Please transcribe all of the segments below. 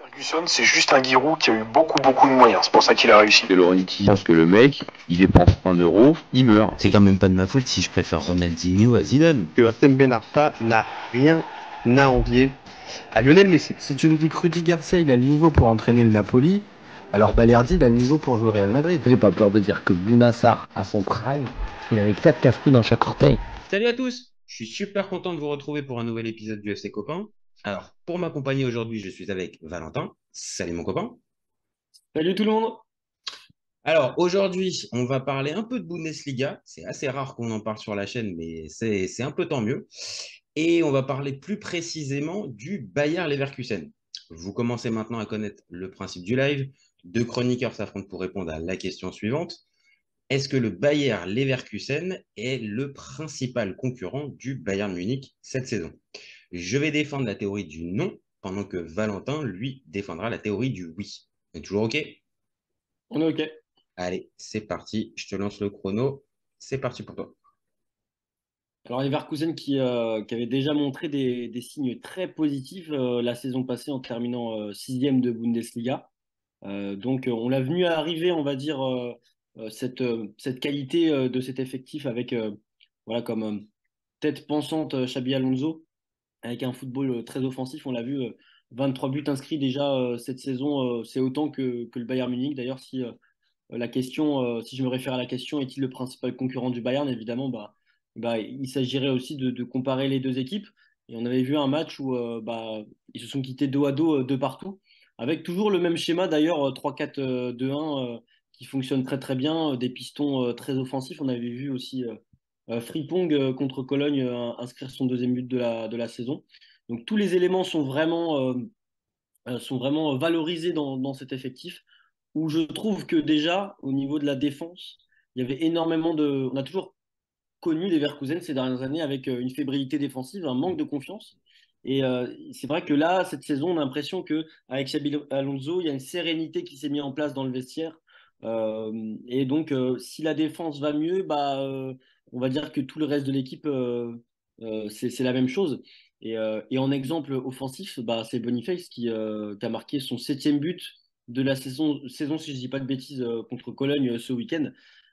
Ferguson, c'est juste un Giroud qui a eu beaucoup de moyens. C'est pour ça qu'il a réussi. De Laurenti, parce que le mec, il dépense 1 euro, il meurt. C'est quand même pas de ma faute si je préfère Ronaldinho à Zidane. Que Hatem Ben Arfa n'a rien à envier à Lionel Messi. Si tu me dis que Rudy Garcia il a le niveau pour entraîner le Napoli, alors Balerdi il a le niveau pour jouer au Real Madrid. J'ai pas peur de dire que Bounassar, à son prime, il avait 4 cafous dans chaque orteil. Salut à tous, je suis super content de vous retrouver pour un nouvel épisode du FC Copain. Alors, pour m'accompagner aujourd'hui, je suis avec Valentin. Salut mon copain. Salut tout le monde. Alors, aujourd'hui, on va parler un peu de Bundesliga. C'est assez rare qu'on en parle sur la chaîne, mais c'est un peu tant mieux. Et on va parler plus précisément du Bayer Leverkusen. Vous commencez maintenant à connaître le principe du live. Deux chroniqueurs s'affrontent pour répondre à la question suivante. Est-ce que le Bayer Leverkusen est le principal concurrent du Bayern Munich cette saison? Je vais défendre la théorie du non, pendant que Valentin, lui, défendra la théorie du oui. On est toujours OK? On est OK. Allez, c'est parti. Je te lance le chrono. C'est parti pour toi. Alors, Leverkusen qui avait déjà montré des signes très positifs la saison passée en terminant sixième de Bundesliga. Donc, on l'a venu à arriver, on va dire, cette qualité de cet effectif avec, voilà, comme tête pensante Xabi Alonso, avec un football très offensif. On l'a vu, 23 buts inscrits déjà cette saison. C'est autant que le Bayern Munich. D'ailleurs, si la question, si je me réfère à la question, est-il le principal concurrent du Bayern? Évidemment, il s'agirait aussi de comparer les deux équipes. Et on avait vu un match où ils se sont quittés dos à dos de partout, avec toujours le même schéma d'ailleurs, 3-4-2-1, qui fonctionne très très bien, des pistons très offensifs. On avait vu aussi Frimpong contre Cologne inscrire son deuxième but de la saison. Donc tous les éléments sont vraiment valorisés dans cet effectif, où je trouve que déjà, au niveau de la défense, il y avait énormément de... On a toujours connu les Leverkusen ces dernières années avec une fébrilité défensive, un manque de confiance. Et c'est vrai que là, cette saison, on a l'impression qu'avec Xabi Alonso, il y a une sérénité qui s'est mise en place dans le vestiaire. Et donc, si la défense va mieux, on va dire que tout le reste de l'équipe, c'est la même chose. Et en exemple offensif, c'est Boniface qui a marqué son septième but de la saison, si je ne dis pas de bêtises, contre Cologne ce week-end.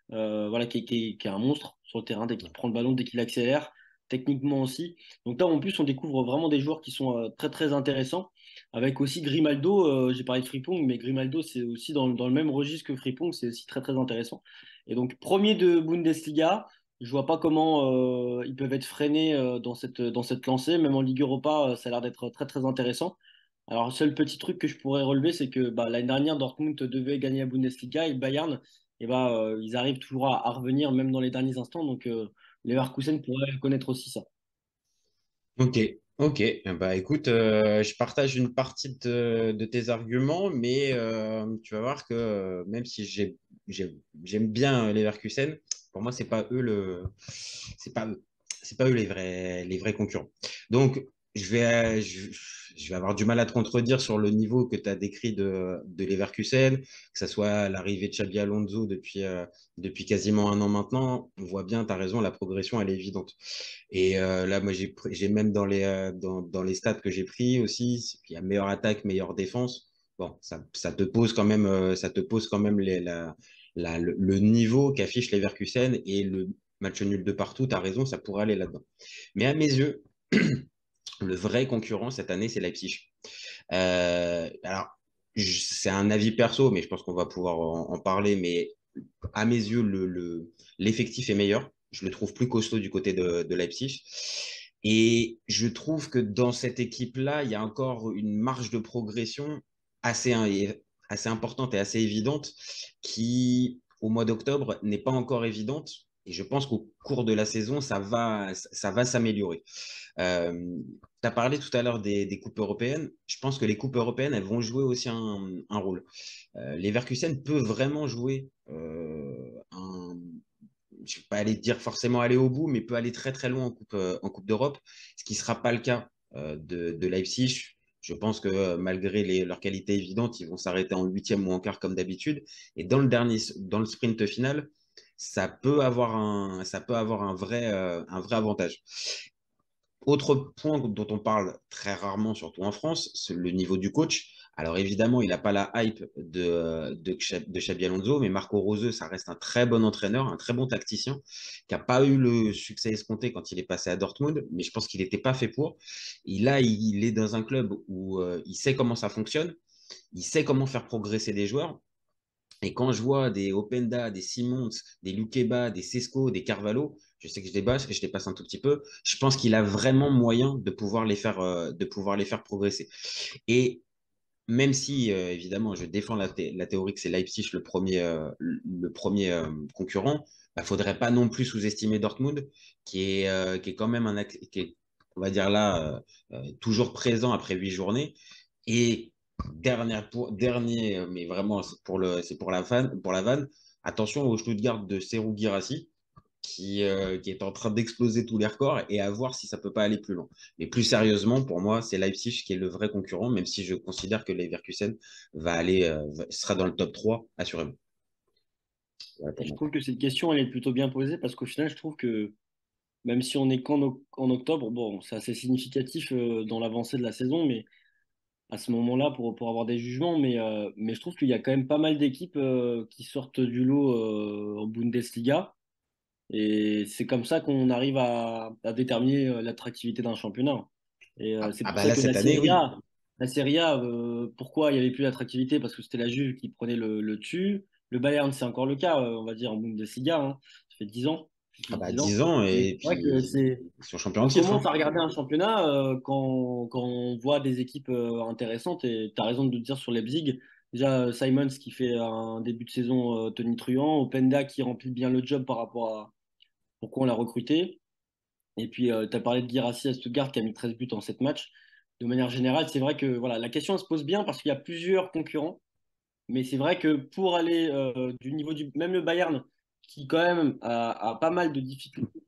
Voilà, qui est un monstre sur le terrain dès qu'il prend le ballon, dès qu'il accélère, techniquement aussi. Donc là, en plus, on découvre vraiment des joueurs qui sont très très intéressants. Avec aussi Grimaldo, j'ai parlé de Frimpong, mais Grimaldo, c'est aussi dans le même registre que Frimpong, c'est aussi très très intéressant. Et donc, premier de Bundesliga, je vois pas comment ils peuvent être freinés dans cette lancée. Même en Ligue Europa, ça a l'air d'être très très intéressant. Alors, le seul petit truc que je pourrais relever, c'est que l'année dernière, Dortmund devait gagner la Bundesliga et Bayern, ils arrivent toujours à revenir même dans les derniers instants. Donc, Leverkusen pourrait connaître aussi ça. OK, OK. Bah écoute, je partage une partie de tes arguments, mais tu vas voir que même si j'aime bien Leverkusen, pour moi, c'est pas eux, c'est pas eux les vrais concurrents. Donc, je vais avoir du mal à te contredire sur le niveau que tu as décrit de Leverkusen, que ce soit l'arrivée de Xabi Alonso depuis quasiment un an maintenant. On voit bien, tu as raison, la progression, elle est évidente. Et là, moi, j'ai même dans les stats que j'ai pris aussi, il y a meilleure attaque, meilleure défense. Bon, ça te pose quand même, le niveau qu'affiche Leverkusen et le match nul de partout. Tu as raison, ça pourrait aller là-dedans. Mais à mes yeux, le vrai concurrent cette année, c'est Leipzig. Alors, c'est un avis perso, mais je pense qu'on va pouvoir en parler. Mais à mes yeux, l'effectif est meilleur. Je le trouve plus costaud du côté de Leipzig. Et je trouve que dans cette équipe-là, il y a encore une marge de progression assez, assez importante et assez évidente qui, au mois d'octobre, n'est pas encore évidente. Et je pense qu'au cours de la saison, ça va s'améliorer. Tu as parlé tout à l'heure des coupes européennes. Je pense que les coupes européennes, elles vont jouer aussi un rôle. Leverkusen peut vraiment jouer je ne vais pas aller dire forcément aller au bout, mais peut aller très très loin en coupe d'Europe, ce qui ne sera pas le cas de Leipzig. Je pense que malgré leur qualité évidente, ils vont s'arrêter en huitième ou en quart comme d'habitude. Et dans le sprint final, ça peut avoir un vrai avantage. Autre point dont on parle très rarement, surtout en France, c'est le niveau du coach. Alors évidemment, il n'a pas la hype de Xabi Alonso, mais Marco Rose, ça reste un très bon entraîneur, un très bon tacticien, qui n'a pas eu le succès escompté quand il est passé à Dortmund, mais je pense qu'il n'était pas fait pour. Et là, il est dans un club où il sait comment ça fonctionne, il sait comment faire progresser des joueurs. Et quand je vois des Openda, des Simons, des Lukeba, des Sesco, des Carvalho, je sais que je dépasse un tout petit peu, je pense qu'il a vraiment moyen de pouvoir les faire progresser. Et même si, évidemment, je défends la théorie que c'est Leipzig le premier concurrent, il ne faudrait pas non plus sous-estimer Dortmund, qui est quand même qui est, on va dire là, toujours présent après 8 journées. Et dernier, mais vraiment, c'est pour pour la vanne, attention au Stuttgart de Serhou Guirassy, qui est en train d'exploser tous les records et à voir si ça peut pas aller plus loin. Mais plus sérieusement, pour moi, c'est Leipzig qui est le vrai concurrent, même si je considère que Leverkusen sera dans le top 3, assurément. Voilà pour Je moi. trouve que cette question, elle est plutôt bien posée parce qu'au final, je trouve que même si on est qu'en octobre, bon, c'est assez significatif dans l'avancée de la saison, mais à ce moment-là pour avoir des jugements, mais je trouve qu'il y a quand même pas mal d'équipes qui sortent du lot en Bundesliga. Et c'est comme ça qu'on arrive à déterminer l'attractivité d'un championnat. Et c'est Ah pour bah ça là, que cette année, oui. La Serie A, pourquoi il n'y avait plus d'attractivité? Parce que c'était la Juve qui prenait le dessus. Le Bayern, c'est encore le cas, on va dire, en Bundesliga, hein. Ça fait 10 ans. Ah Plus de bah 10 10 ans. ans, Et et c'est vrai que puis ils sont champions en on titre, commence hein. à regarder un championnat quand on voit des équipes intéressantes. Et tu as raison de le dire sur Leipzig. Déjà, Simons qui fait un début de saison tonitruant. Openda qui remplit bien le job par rapport à pourquoi on l'a recruté. Et puis, tu as parlé de Guirassy à Stuttgart qui a mis 13 buts en 7 matchs. De manière générale, c'est vrai que voilà, la question elle se pose bien parce qu'il y a plusieurs concurrents. Mais c'est vrai que pour aller du niveau du. Même le Bayern, qui quand même a pas mal de difficultés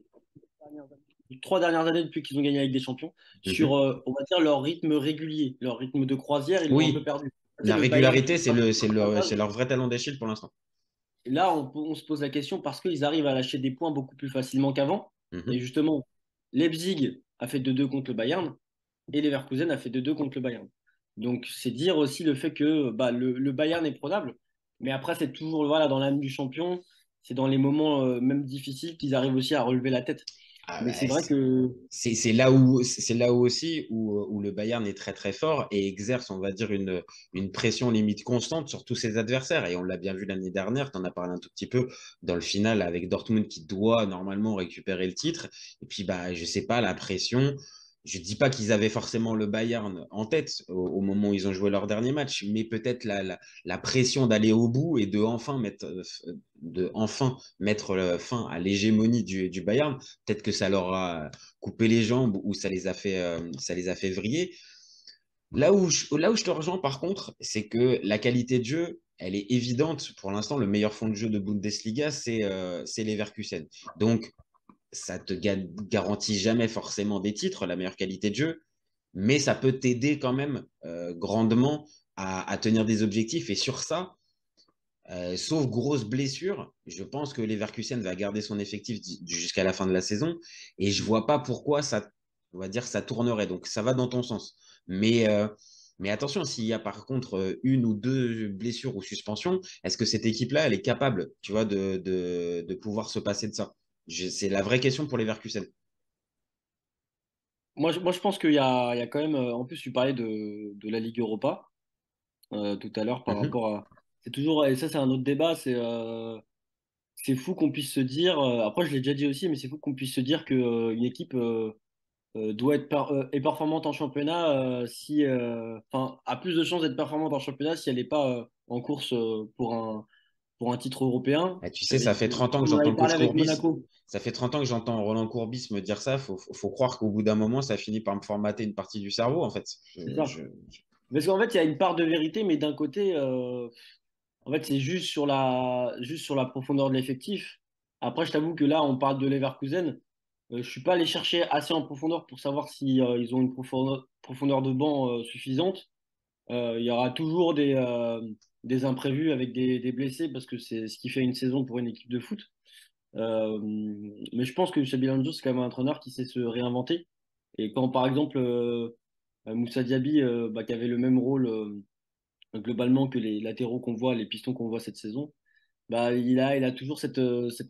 les 3 dernières années depuis qu'ils ont gagné avec des champions, sur, Mhm. on va dire, leur rythme régulier, leur rythme de croisière, ils l'ont un peu Oui, perdu. C'est la le Bayern régularité, qui passe c'est leur vrai talent d'Achille pour l'instant. et là, on se pose la question parce qu'ils arrivent à lâcher des points beaucoup plus facilement qu'avant. Et Mhm. justement, Leipzig a fait 2-2 contre le Bayern et Leverkusen a fait 2-2 contre le Bayern. Donc, c'est dire aussi le fait que bah, le Bayern est prenable. Mais après, c'est toujours voilà, dans l'âme du champion. C'est dans les moments même difficiles qu'ils arrivent aussi à relever la tête. Ah Mais bah, c'est vrai que c'est là où aussi où le Bayern est très très fort et exerce, on va dire, une pression limite constante sur tous ses adversaires. Et on l'a bien vu l'année dernière, tu en as parlé un tout petit peu dans le final avec Dortmund qui doit normalement récupérer le titre. Et puis, bah, je sais pas, la pression. Je dis pas qu'ils avaient forcément le Bayern en tête au moment où ils ont joué leur dernier match, mais peut-être la pression d'aller au bout et de enfin mettre fin à l'hégémonie du Bayern. Peut-être que ça leur a coupé les jambes ou ça les a fait vriller. Là où je te rejoins, par contre, c'est que la qualité de jeu, elle est évidente. Pour l'instant, le meilleur fond de jeu de Bundesliga, c'est Leverkusen. Donc, ça te garantit jamais forcément des titres, la meilleure qualité de jeu, mais ça peut t'aider quand même grandement à tenir des objectifs. Et sur ça, sauf grosse blessure, je pense que Leverkusen va garder son effectif jusqu'à la fin de la saison et je vois pas pourquoi on va dire, ça tournerait. Donc ça va dans ton sens. Mais, euh, mais attention, s'il y a par contre une ou deux blessures ou suspensions, est-ce que cette équipe-là, elle est capable, tu vois, de pouvoir se passer de ça? C'est la vraie question pour Leverkusen. moi, je pense il y a quand même. En plus, tu parlais de la Ligue Europa tout à l'heure par Mhm. rapport à. C'est toujours. Et ça, c'est un autre débat. C'est fou qu'on puisse se dire. Après, je l'ai déjà dit aussi, mais c'est fou qu'on puisse se dire qu'une équipe doit être est performante en championnat si. Enfin, a plus de chances d'être performante en championnat si elle n'est pas en course pour un titre européen. Et tu sais, ça fait 30 ans que On en avait j'entends parlé coach avec Courbis. Monaco. Ça fait 30 ans que j'entends Roland Courbis me dire ça. Faut croire qu'au bout d'un moment, ça finit par me formater une partie du cerveau, en fait. C'est ça. Parce qu'en fait, il y a une part de vérité, mais d'un côté, en fait, c'est juste sur la profondeur de l'effectif. Après, je t'avoue que là, on parle de Leverkusen. Je suis pas allé chercher assez en profondeur pour savoir si ils ont une profondeur de banc suffisante. Il y aura toujours des imprévus avec des blessés parce que c'est ce qui fait une saison pour une équipe de foot. Euh, mais je pense que Xabi Alonso, c'est quand même un entraîneur qui sait se réinventer. Et quand, par exemple, Moussa Diaby, bah, qui avait le même rôle globalement que les latéraux qu'on voit, les pistons qu'on voit cette saison, bah, il a toujours cette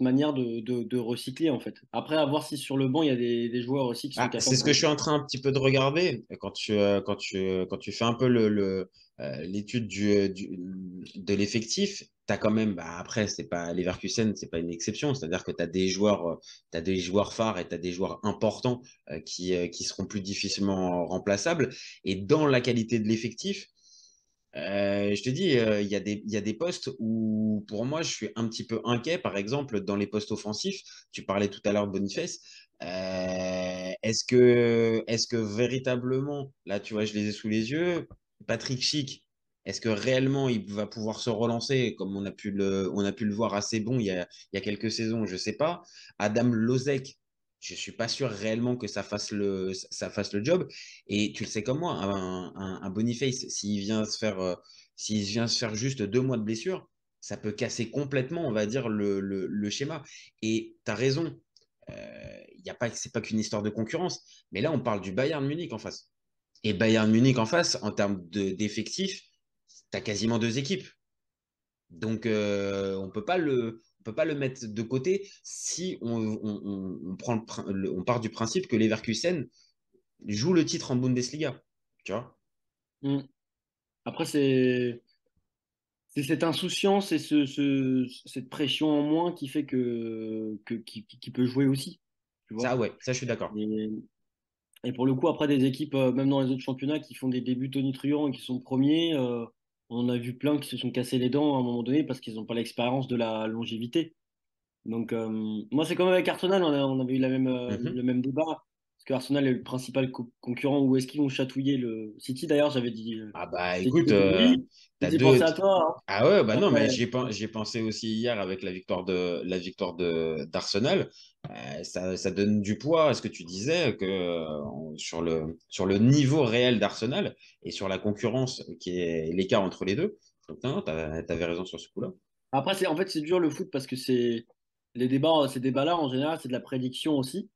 manière de recycler, en fait. Après, à voir si sur le banc, il y a des joueurs aussi qui sont Ah, c'est capables ce que je de. suis en train un petit peu de regarder quand tu fais un peu l'étude de l'effectif. Tu as quand même, bah, après, c'est pas Leverkusen, c'est pas une exception. C'est-à-dire que tu as t'as des joueurs phares et tu as des joueurs importants qui seront plus difficilement remplaçables. Et dans la qualité de l'effectif, je te dis, il y a des postes où, pour moi, je suis un petit peu inquiet. Par exemple, dans les postes offensifs, tu parlais tout à l'heure de Boniface. Est-ce que véritablement, là, tu vois, je les ai sous les yeux, Patrick Schick, est-ce que réellement il va pouvoir se relancer comme on a pu le voir assez bon il y a quelques saisons, je sais pas. Adam Lozek, je suis pas sûr réellement que ça fasse le job. Et tu le sais comme moi, un Boniface, s'il vient se faire juste 2 mois de blessure, ça peut casser complètement, on va dire, le schéma. Et tu as raison, c'est pas qu'une histoire de concurrence, mais là, on parle du Bayern Munich en face. Et Bayern Munich en face, en termes d'effectifs, tu as quasiment 2 équipes. Donc, on peut pas le mettre de côté si on prend on part du principe que Leverkusen joue le titre en Bundesliga. Tu vois? Hmm. Après, c'est cette insouciance et cette pression en moins qui fait qui peut jouer aussi. Tu vois? Ça, ouais, ça, je suis d'accord. Et, et pour le coup, après, des équipes, même dans les autres championnats, qui font des débuts tonitruants et qui sont premiers, on en a vu plein qui se sont cassés les dents à un moment donné parce qu'ils n'ont pas l'expérience de la longévité. Donc, moi, c'est comme avec Arsenal, on avait eu Mhm. le même débat. Parce que Arsenal est le principal concurrent. Où est-ce qu'ils vont chatouiller le City? D'ailleurs, j'avais dit Ah bah City écoute, aujourd'hui. t'as J'ai deux. pensé à toi. Ah ouais, bah Hein. non, Après, mais j'y ai pensé aussi hier avec d'Arsenal. Ça donne du poids à ce que tu disais que sur le niveau réel d'Arsenal et sur la concurrence qui est l'écart entre les deux. Donc non, t'avais raison sur ce coup-là. après en fait, c'est dur le foot parce que ces débats-là, en général, c'est de la prédiction aussi,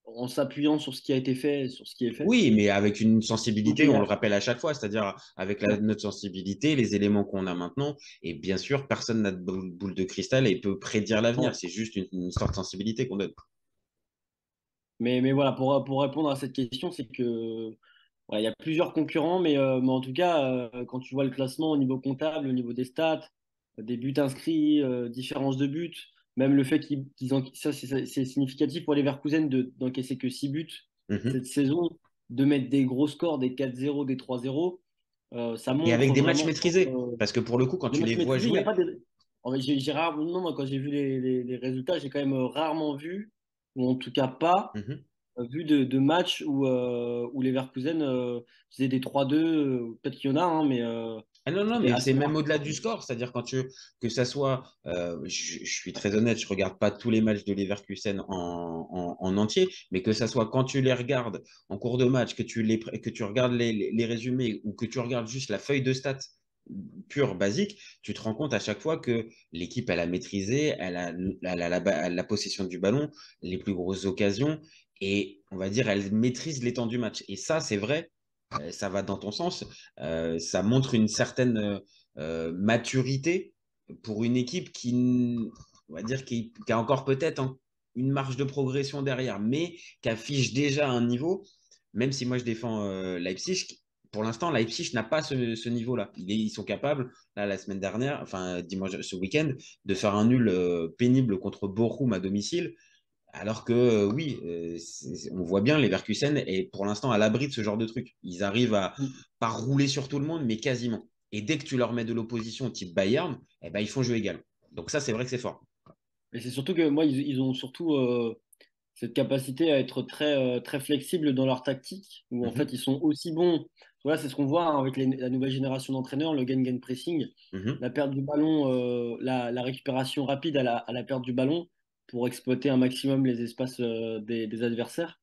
en s'appuyant sur ce qui a été fait, sur ce qui est fait. Oui, mais avec une Donc, sensibilité, on le rappelle à chaque fois, c'est-à-dire avec notre sensibilité, les éléments qu'on a maintenant. Et bien sûr, personne n'a de boule de cristal et peut prédire l'avenir. ouais. C'est juste une sorte de sensibilité qu'on donne. Mais voilà, pour répondre à cette question, c'est que ouais, il y a plusieurs concurrents, mais en tout cas, quand tu vois le classement au niveau comptable, au niveau des stats, des buts inscrits, différence de buts, même le fait ça c'est significatif pour les Leverkusen d'encaisser que 6 buts Mhm. cette saison, de mettre des gros scores, des 4-0, des 3-0, ça Et avec montre des matchs vraiment maîtrisés. Parce que pour le coup, quand des tu les matchs vois maîtrisés. Il y a jouer, pas de... En fait, j'ai rarement, non, moi, quand j'ai vu les résultats, j'ai quand même rarement vu, ou en tout cas pas mhm. vu de matchs où les Leverkusen faisaient des 3-2, peut-être qu'il y en a, hein, mais Ah non, non, c'était mais assez c'est même rare. au-delà du score. C'est-à-dire que ça soit, je suis très honnête, je regarde pas tous les matchs de Leverkusen en entier, mais que ça soit quand tu les regardes en cours de match, que tu regardes les résumés ou que tu regardes juste la feuille de stats pure, basique, tu te rends compte à chaque fois que l'équipe, elle a maîtrisé, la possession du ballon, les plus grosses occasions, et on va dire, elle maîtrise l'étendue du match. Et ça, c'est vrai, ça va dans ton sens. Ça montre une certaine maturité pour une équipe on va dire, qui a encore peut-être une marge de progression derrière, mais qui affiche déjà un niveau, même si moi je défends Leipzig. Pour l'instant, Leipzig n'a pas ce niveau-là. Ils sont capables, là, la semaine dernière, enfin, dimanche, ce week-end, de faire un nul pénible contre Bochum à domicile. Alors que oui, on voit bien les Leverkusen est pour l'instant à l'abri de ce genre de truc. Ils arrivent à pas rouler sur tout le monde, mais quasiment. Et dès que tu leur mets de l'opposition type Bayern, eh ben, ils font jeu égal. Donc ça, c'est vrai que c'est fort. Et c'est surtout que moi, ils ont surtout cette capacité à être très flexibles dans leur tactique, où en fait, Mhm, ils sont aussi bons. Voilà, c'est ce qu'on voit hein, avec la nouvelle génération d'entraîneurs, le gain pressing, mhm. la perte du ballon, la récupération rapide à la perte du ballon pour exploiter un maximum les espaces des adversaires.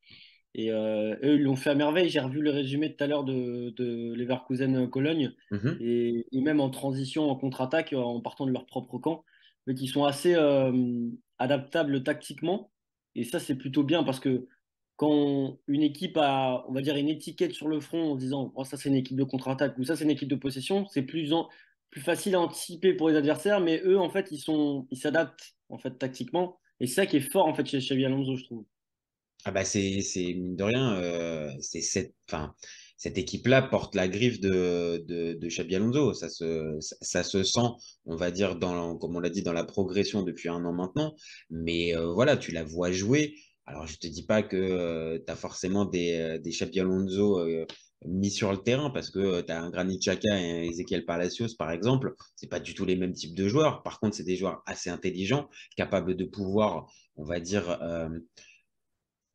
Et eux, ils l'ont fait à merveille. J'ai revu le résumé tout à l'heure de Leverkusen-Cologne. Mhm. Et même en transition, en contre-attaque, en partant de leur propre camp, mais qui sont assez adaptables tactiquement. Et ça, c'est plutôt bien parce que quand une équipe a, on va dire, une étiquette sur le front en disant oh, ça c'est une équipe de contre-attaque ou ça c'est une équipe de possession, c'est plus facile à anticiper pour les adversaires, mais eux en fait ils s'adaptent en fait tactiquement et c'est ça qui est fort en fait chez Xabi Alonso, je trouve. Ah bah mine de rien, enfin, cette équipe-là porte la griffe de Xabi Alonso. Ça se sent, on va dire, comme on l'a dit, dans la progression depuis un an maintenant. Mais voilà, tu la vois jouer. Alors, je te dis pas que tu as forcément des Xabi Alonso mis sur le terrain parce que tu as un Granit Xhaka et un Ezequiel Palacios, par exemple. C'est pas du tout les mêmes types de joueurs. Par contre, c'est des joueurs assez intelligents, capables de pouvoir, on va dire,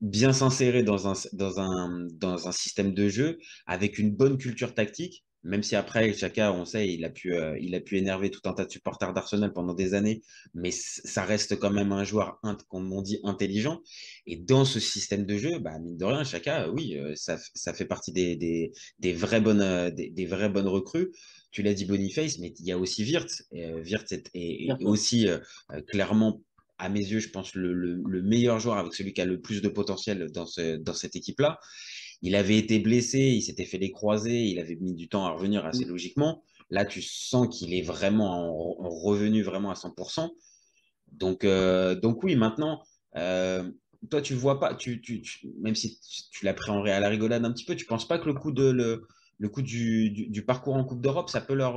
bien s'insérer dans un système de jeu avec une bonne culture tactique, même si après, Xhaka, on sait, il a pu énerver tout un tas de supporters d'Arsenal pendant des années, mais ça reste quand même un joueur, comme on dit, intelligent. Et dans ce système de jeu, bah, mine de rien, Xhaka, oui, ça fait partie des vraies bonnes recrues. Tu l'as dit Boniface, mais il y a aussi Wirtz. Wirtz est aussi clairement à mes yeux, je pense, le meilleur joueur avec celui qui a le plus de potentiel dans cette équipe-là. Il avait été blessé, il s'était fait les croisés, il avait mis du temps à revenir assez logiquement. Là, tu sens qu'il est vraiment en revenu vraiment à 100%. Donc oui, maintenant, euh, toi, tu vois pas, même si tu l'as pris à la rigolade un petit peu, tu penses pas que le coup du parcours en Coupe d'Europe, ça peut leur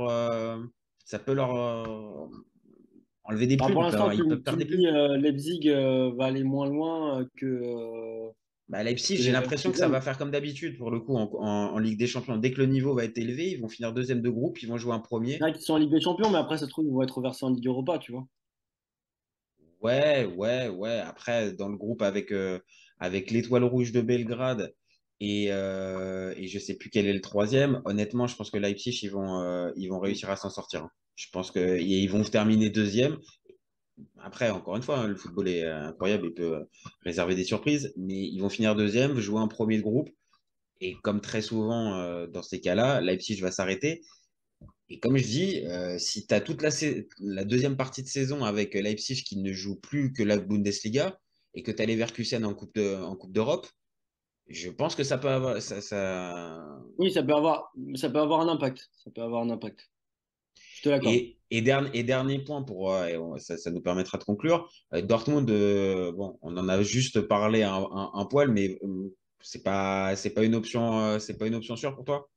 enlever des Bah, plumes, pour l'instant, ils peuvent tu perdre me des plumes. dis Leipzig va aller moins loin Bah, Leipzig, que j'ai les l'impression que ça va Leverkusen. faire comme d'habitude pour le coup en Ligue des Champions. Dès que le niveau va être élevé, ils vont finir deuxième de groupe, ils vont jouer un Il y premier. en a qui sont en Ligue des Champions, mais après, ça se trouve, ils vont être reversés en Ligue Europa, tu vois. Ouais. Après, dans le groupe avec l'Étoile Rouge de Belgrade et je sais plus quel est le troisième. Honnêtement, je pense que Leipzig, ils vont réussir à s'en sortir, hein. Je pense qu'ils vont terminer deuxième. Après, encore une fois, hein, le football est incroyable, il peut réserver des surprises, mais ils vont finir deuxième, jouer un premier de groupe. Et comme très souvent dans ces cas-là, Leipzig va s'arrêter. Et comme je dis, si tu as toute la deuxième partie de saison avec Leipzig qui ne joue plus que la Bundesliga et que tu as les Leverkusen en Coupe d'Europe, je pense que ça peut avoir. Oui, ça peut avoir un impact. Ça peut avoir un impact. Je te l'accorde. Et dernier point ça nous permettra de conclure. Dortmund, bon, on en a juste parlé un poil, mais c'est pas une option sûre pour toi?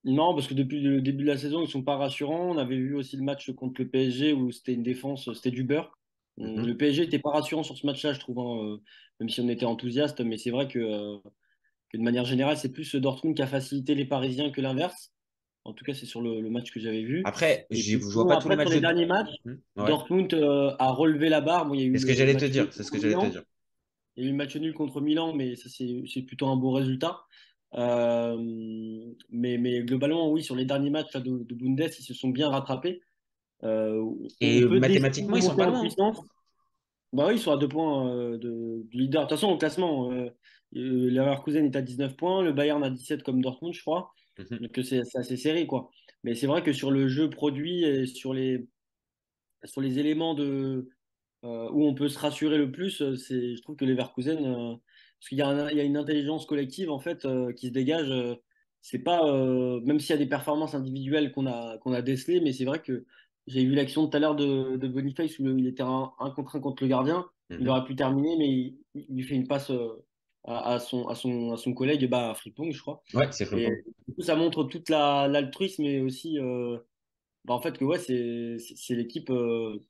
Non, parce que depuis le début de la saison, ils sont pas rassurants. On avait vu aussi le match contre le PSG où c'était une défense, c'était du beurre. Le Mhm. PSG n'était pas rassurant sur ce match-là, je trouve, hein, même si on était enthousiaste. Mais c'est vrai que de manière générale, c'est plus Dortmund qui a facilité les Parisiens que l'inverse. En tout cas, c'est sur le match que j'avais vu. Après, Et puis, je vois sinon, pas tous les après, sur matchs les de. derniers matchs, Mhm. Ouais. Dortmund a relevé la barre. Bon, il y a eu C'est ce que le j'allais te match nul dire. C'est ce que contre j'allais te Milan. dire. Il y a eu le match nul contre Milan, mais ça, c'est plutôt un beau résultat. Euh, mais globalement, oui, sur les derniers matchs là, de Bundes, ils se sont bien rattrapés. On Et peut décider mathématiquement, de ils sont monter pas en loin, hein. puissance. Bah oui, ils sont à 2 points du leader. De toute façon, au classement, le Leverkusen est à 19 points, le Bayern à 17 comme Dortmund, je crois. Mhm. Donc c'est assez serré, quoi. Mais c'est vrai que sur le jeu produit et sur les éléments où on peut se rassurer le plus, je trouve que Leverkusen, parce qu'il y a une intelligence collective en fait qui se dégage. C'est pas, même s'il y a des performances individuelles qu'on a décelées, mais c'est vrai que j'ai vu l'action tout à l'heure de Boniface où il était un contre un contre le gardien. Il Mhm. aurait pu terminer, mais il lui fait une passe à son collègue, bah, à Frimpong, je crois. Ouais, c'est Et flippant. du coup, ça montre toute l'altruisme, mais aussi bah, en fait que ouais, c'est l'équipe,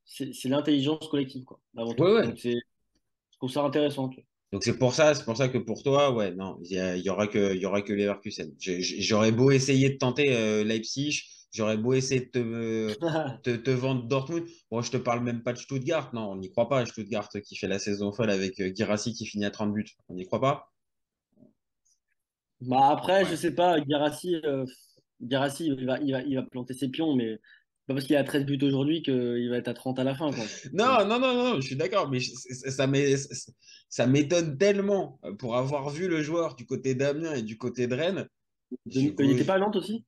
c'est l'intelligence collective, quoi, avant Ouais, tout. ouais. Donc je trouve ça intéressant, tu Donc c'est pour ça que pour toi, ouais, non, il y aura que Leverkusen. J'aurais beau essayer de tenter Leipzig, j'aurais beau essayer de vois. te vendre Dortmund. Bon, je te parle même pas de Stuttgart, non, on n'y croit pas. Stuttgart qui fait la saison folle avec Guirassy qui finit à 30 buts, on n'y croit pas? Bah après, je Ouais. sais pas, Guirassy, il va planter ses pions, mais c'est pas parce qu'il a 13 buts aujourd'hui qu'il va être à 30 à la fin, quoi. Non, je suis d'accord, mais ça m'étonne tellement pour avoir vu le joueur du côté d'Amiens et du côté de Rennes. Du Il coup, était pas à Nantes aussi?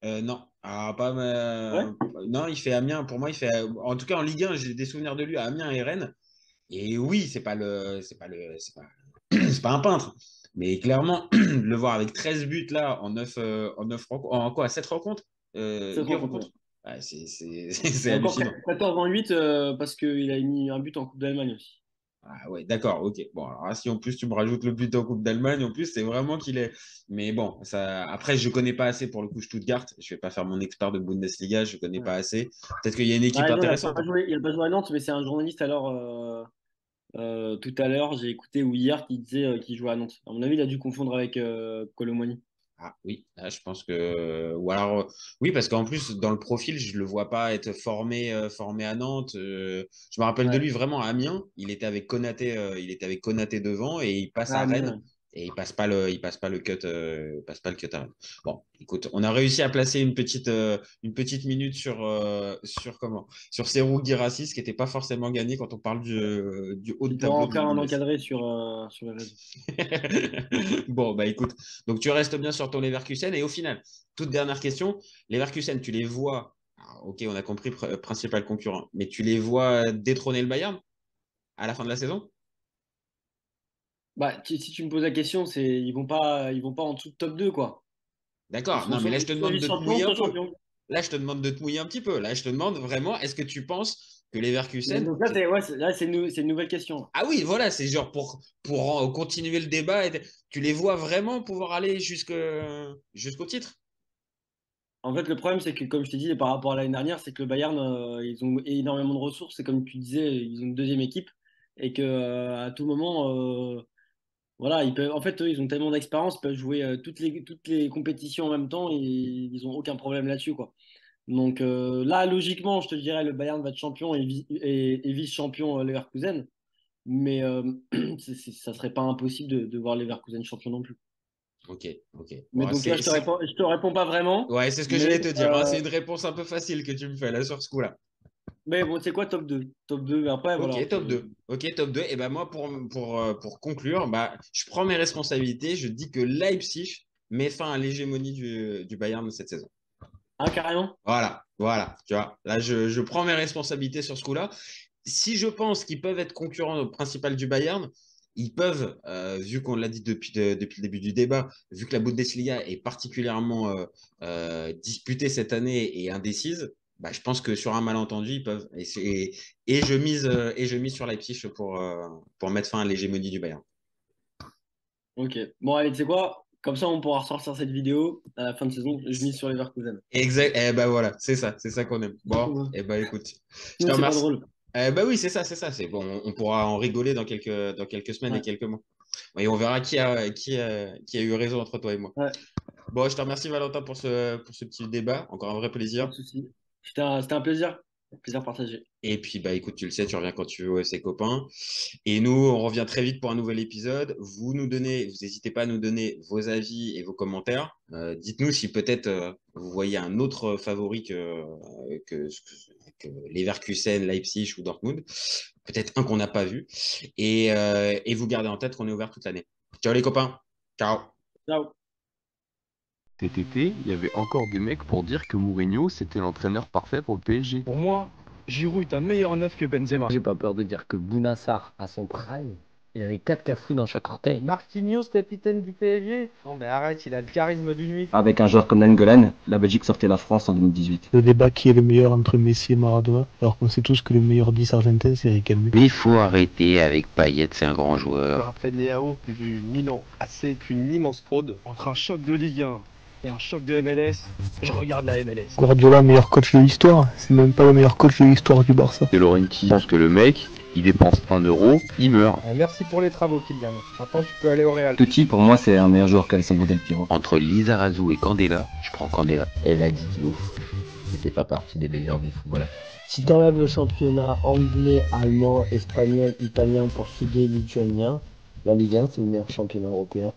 non, Ouais. non, il fait Amiens. Pour moi, il fait, en tout cas en Ligue 1, j'ai des souvenirs de lui à Amiens et Rennes. Et oui, c'est pas c'est pas un peintre. Mais clairement, le voir avec 13 buts là en 9 rencontres, en quoi, 7 rencontres, Cette 8 rencontre, ouais. rencontres. Ouais, c'est Et encore hallucinant. 14 en 8 parce qu'il a mis un but en Coupe d'Allemagne aussi. Ah ouais, d'accord, ok. Bon, alors là, si en plus tu me rajoutes le but en Coupe d'Allemagne, en plus, c'est vraiment qu'il est. Mais bon, ça. Après, je connais pas assez pour le coup Stuttgart. Je vais pas faire mon expert de Bundesliga, je connais Ouais. pas assez. Peut-être qu'il y a une équipe Ouais, non, intéressante. il a pas joué à Nantes, mais c'est un journaliste alors tout à l'heure, j'ai écouté ou hier qui disait qu'il jouait à Nantes. À mon avis, il a dû confondre avec Colomboigny. Ah oui, là, je pense que. Ou alors, oui, parce qu'en plus, dans le profil, je le vois pas être formé à Nantes. Je me rappelle de Ouais. lui vraiment à Amiens. Il était avec Konaté devant et il passe à Ah, Rennes bien. et il passe pas le cut, il passe pas le cut à Rennes. Bon, écoute, on a réussi à placer une petite minute sur comment? Sur Serhou Guirassy, ce qui n'était pas forcément gagné quand on parle du haut de Tu pourras tableau en de faire la un Bundes. encadré sur les réseaux. Bon, bah écoute, donc tu restes bien sur ton Leverkusen et au final, toute dernière question, Leverkusen, tu les vois, alors, ok, on a compris principal concurrent, mais tu les vois détrôner le Bayern à la fin de la saison? Bah, si tu me poses la question, c'est ils vont pas en dessous de top 2 quoi. Ils D'accord, sont non, mais là je te soit demande de te vice-champions, mouiller un soit peu. champions. Là, je te demande de te mouiller un petit peu. Là, je te demande vraiment, est-ce que tu penses que Leverkusen. Donc là, c'est une nouvelle question. Ah oui, voilà, c'est genre pour continuer le débat, tu les vois vraiment pouvoir aller jusqu'au titre? En fait, le problème, c'est que, comme je t'ai dit, par rapport à l'année dernière, c'est que le Bayern, ils ont énormément de ressources. Et comme tu disais, ils ont une deuxième équipe. Et que à tout moment, voilà, ils peuvent. En fait, eux, ils ont tellement d'expérience, ils peuvent jouer toutes les compétitions en même temps. Et ils ont aucun problème là-dessus, quoi. Donc là, logiquement, je te dirais, le Bayern va être champion et vice-champion Leverkusen. Mais ça serait pas impossible de voir Leverkusen champion non plus. Ok, ok. Mais Bon, donc là, je te réponds pas vraiment. ouais, c'est ce que Mais j'allais te dire, hein. C'est une réponse un peu facile que tu me fais là sur ce coup-là. Mais bon, c'est quoi top 2? Top 2, après, Ok, voilà. top 2. Ok, top 2. Et ben moi, pour conclure, bah, je prends mes responsabilités. Je dis que Leipzig met fin à l'hégémonie du Bayern cette saison. Ah, carrément? Voilà, voilà. Tu vois, là, je prends mes responsabilités sur ce coup-là. Si je pense qu'ils peuvent être concurrents au principal du Bayern, ils peuvent, vu qu'on l'a dit depuis le début du débat, vu que la Bundesliga est particulièrement disputée cette année et indécise, bah, je pense que sur un malentendu, ils peuvent. Et je mise sur Leipzig pour mettre fin à l'hégémonie du Bayern. Ok. Bon, allez, tu sais quoi? Comme ça, on pourra ressortir cette vidéo à la fin de saison. Je mise sur Leverkusen. Exact. Eh ben voilà, c'est ça qu'on aime. Bon, Ouais. eh ben écoute, je te Sinon, c'est pas remercie. drôle. Bah oui, c'est ça. C'est bon, on pourra en rigoler dans quelques semaines et Ouais. quelques mois. Et on verra qui a eu raison entre toi et moi. Ouais, Bon, je te remercie Valentin pour ce petit débat. Encore un vrai pas de plaisir. souci. C'était un plaisir. Plaisir partagé. Et puis, bah écoute, tu le sais, tu reviens quand tu veux, ses copains. Et nous, on revient très vite pour un nouvel épisode. Vous n'hésitez pas à nous donner vos avis et vos commentaires. Dites-nous si peut-être vous voyez un autre favori que, que Leverkusen, Leipzig ou Dortmund. Peut-être un qu'on n'a pas vu. Et vous gardez en tête qu'on est ouvert toute l'année. Ciao les copains. Ciao. Ciao. Cet été, il y avait encore des mecs pour dire que Mourinho, c'était l'entraîneur parfait pour le PSG. Pour moi, Giroud est un meilleur neuf que Benzema. J'ai pas peur de dire que Bounassar, à son prime, il avait 4 cafous dans chaque orteil. Marquinhos, capitaine du PSG. Non mais arrête, il a le charisme d'une nuit. Avec un joueur comme Nainggolan, la Belgique sortait la France en 2018. Le débat qui est le meilleur entre Messi et Maradona, alors qu'on sait tous que le meilleur 10 argentin c'est Riquelme. Mais il faut arrêter avec Payet, c'est un grand Je joueur. rappelle Léao, du Milan AC est une immense fraude. Entre un choc de Ligue 1 et un choc de MLS, je regarde la MLS. Guardiola, meilleur coach de l'histoire, c'est même pas le meilleur coach de l'histoire du Barça. De Laurenti pense que le mec, il dépense 1 euro, il meurt. Merci pour les travaux, Kylian. Maintenant, tu peux aller au Real. Totti, pour moi, c'est un meilleur joueur qu'Alessandro Del Piero. Entre Lizarazu et Candela, je prends Candela. Elle a dit qu'il c'était pas partie des meilleurs du football. Si t'enlèves le championnat anglais, allemand, espagnol, italien, portugais, lituanien, la Ligue 1 c'est le meilleur championnat européen.